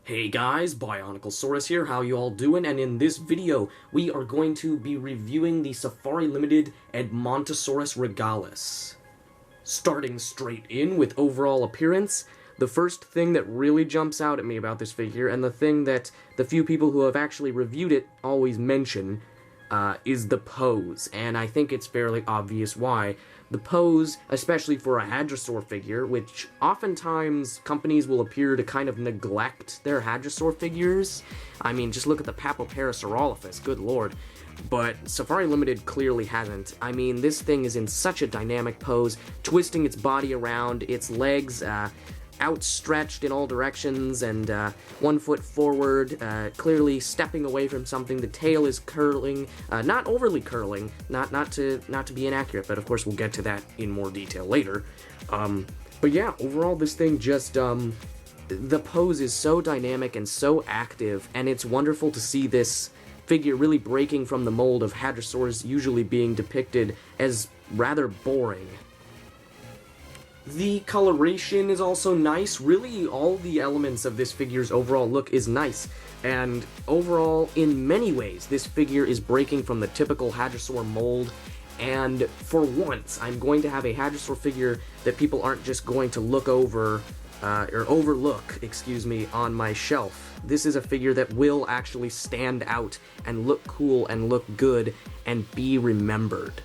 Hey guys, BionicleSaurus here, how you all doing? And in this video, we are going to be reviewing the Safari Limited Edmontosaurus regalis. Starting straight in with overall appearance, the first thing that really jumps out at me about this figure, and the thing that the few people who have actually reviewed it always mention, is the pose, and I think it's fairly obvious why. The pose, especially for a hadrosaur figure, which oftentimes companies will appear to kind of neglect their hadrosaur figures. I mean, just look at the Papoparasaurolophus, good lord. But Safari Limited clearly hasn't. I mean, this thing is in such a dynamic pose, twisting its body around, its legs, outstretched in all directions, and 1 foot forward, clearly stepping away from something. The tail is curling, not overly curling, not to be inaccurate, but of course we'll get to that in more detail later. But yeah, overall this thing just, the pose is so dynamic and so active, and it's wonderful to see this figure really breaking from the mold of hadrosaurs usually being depicted as rather boring. The coloration is also nice. Really, all the elements of this figure's overall look is nice, and overall, in many ways, this figure is breaking from the typical hadrosaur mold, and for once, I'm going to have a hadrosaur figure that people aren't just going to look over, or overlook, excuse me, on my shelf. This is a figure that will actually stand out and look cool and look good and be remembered.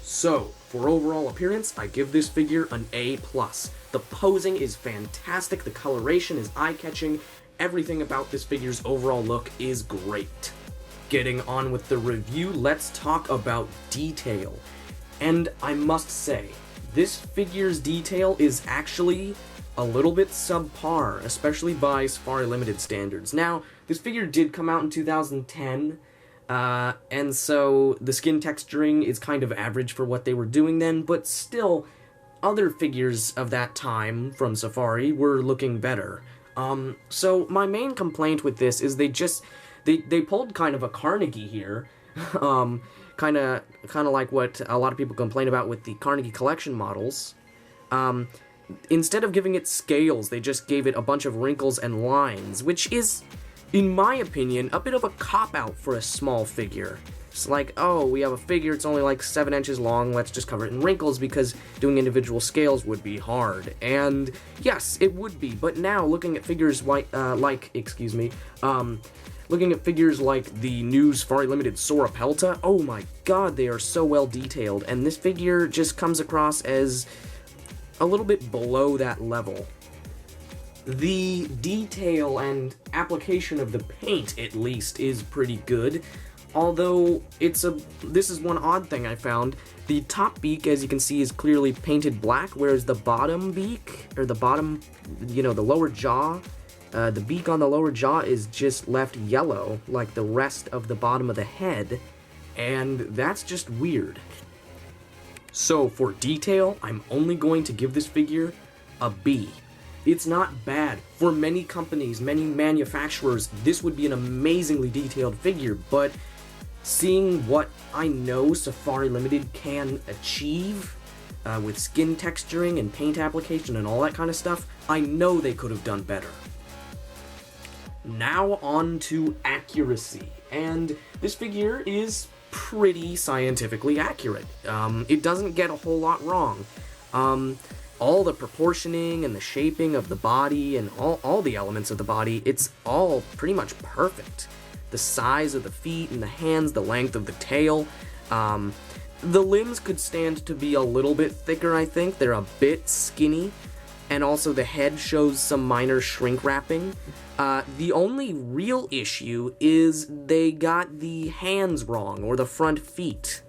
So, for overall appearance, I give this figure an A+. The posing is fantastic, the coloration is eye-catching, everything about this figure's overall look is great. Getting on with the review, let's talk about detail. And I must say, this figure's detail is actually a little bit subpar, especially by Safari Limited standards. Now, this figure did come out in 2010, and so the skin texturing is kind of average for what they were doing then, but still, other figures of that time from Safari were looking better. So my main complaint with this is they pulled kind of a Carnegie here, kind of like what a lot of people complain about with the Carnegie collection models. Instead of giving it scales, they just gave it a bunch of wrinkles and lines, which is, in my opinion, a bit of a cop-out for a small figure. It's like, oh, we have a figure, it's only like 7 inches long, let's just cover it in wrinkles because doing individual scales would be hard. And yes, it would be, but now looking at figures looking at figures like the new Safari Limited Sauropelta, oh my god, they are so well detailed, and this figure just comes across as a little bit below that level. The detail and application of the paint, at least, is pretty good, although this is one odd thing I found. The top beak, as you can see, is clearly painted black, whereas the bottom beak, or the bottom, the lower jaw, the beak on the lower jaw is just left yellow, like the rest of the bottom of the head, and that's just weird. So, for detail, I'm only going to give this figure a B. It's not bad. For many companies, many manufacturers, this would be an amazingly detailed figure, but seeing what I know Safari Limited can achieve with skin texturing and paint application and all that kind of stuff, I know they could have done better. Now on to accuracy, and this figure is pretty scientifically accurate. It doesn't get a whole lot wrong. All the proportioning and the shaping of the body and all the elements of the body, it's all pretty much perfect. The size of the feet and the hands, the length of the tail. The limbs could stand to be a little bit thicker, I think. They're a bit skinny. And also the head shows some minor shrink wrapping. The only real issue is they got the hands wrong, or the front feet.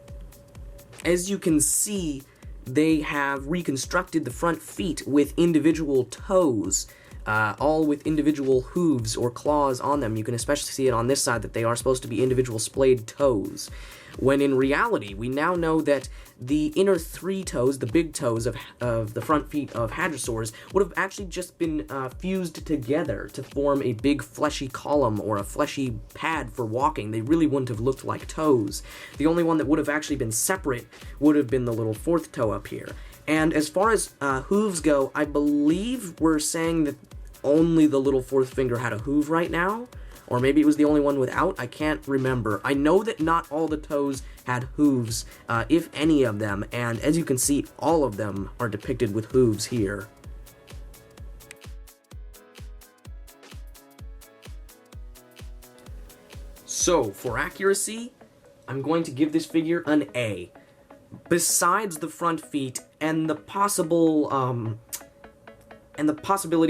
As you can see, they have reconstructed the front feet with individual toes, all with individual hooves or claws on them. You can especially see it on this side that they are supposed to be individual splayed toes. When in reality, we now know that the inner 3 toes, the big toes of the front feet of hadrosaurs, would have actually just been fused together to form a big fleshy column or a fleshy pad for walking. They really wouldn't have looked like toes. The only one that would have actually been separate would have been the little 4th toe up here. And as far as hooves go, I believe we're saying that only the little fourth finger had a hoof right now. Or maybe it was the only one without, I can't remember. I know that not all the toes had hooves, if any of them, and as you can see, all of them are depicted with hooves here. So, for accuracy, I'm going to give this figure an A. Besides the front feet and the possibility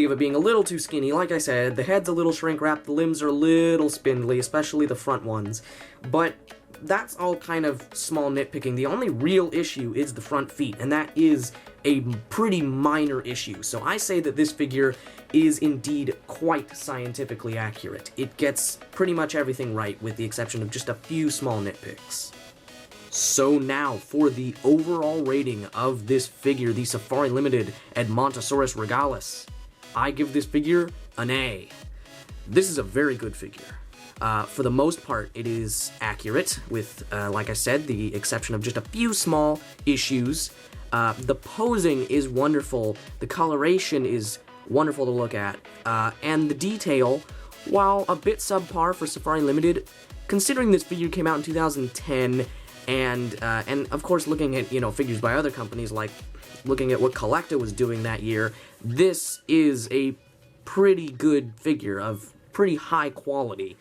of it being a little too skinny, like I said, the head's a little shrink-wrapped, the limbs are a little spindly, especially the front ones, but that's all kind of small nitpicking. The only real issue is the front feet, and that is a pretty minor issue, so I say that this figure is indeed quite scientifically accurate. It gets pretty much everything right, with the exception of just a few small nitpicks. So now, for the overall rating of this figure, the Safari Limited Edmontosaurus regalis, I give this figure an A. This is a very good figure. For the most part, it is accurate, with, like I said, the exception of just a few small issues. The posing is wonderful, the coloration is wonderful to look at, and the detail, while a bit subpar for Safari Limited, considering this figure came out in 2010, and of course looking at, figures by other companies, like looking at what Collecta was doing that year, this is a pretty good figure of pretty high quality.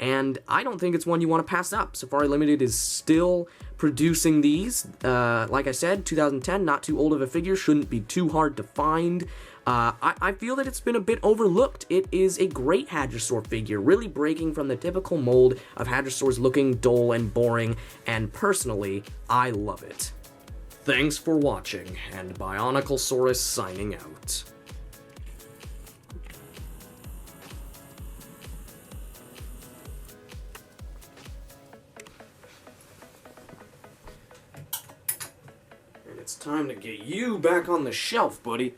And I don't think it's one you want to pass up. Safari Limited is still producing these. Like I said, 2010, not too old of a figure, shouldn't be too hard to find. I feel that it's been a bit overlooked. It is a great Hadrosaur figure, really breaking from the typical mold of Hadrosaurs looking dull and boring, and personally, I love it. Thanks for watching, and BionicleSaurus signing out. And it's time to get you back on the shelf, buddy.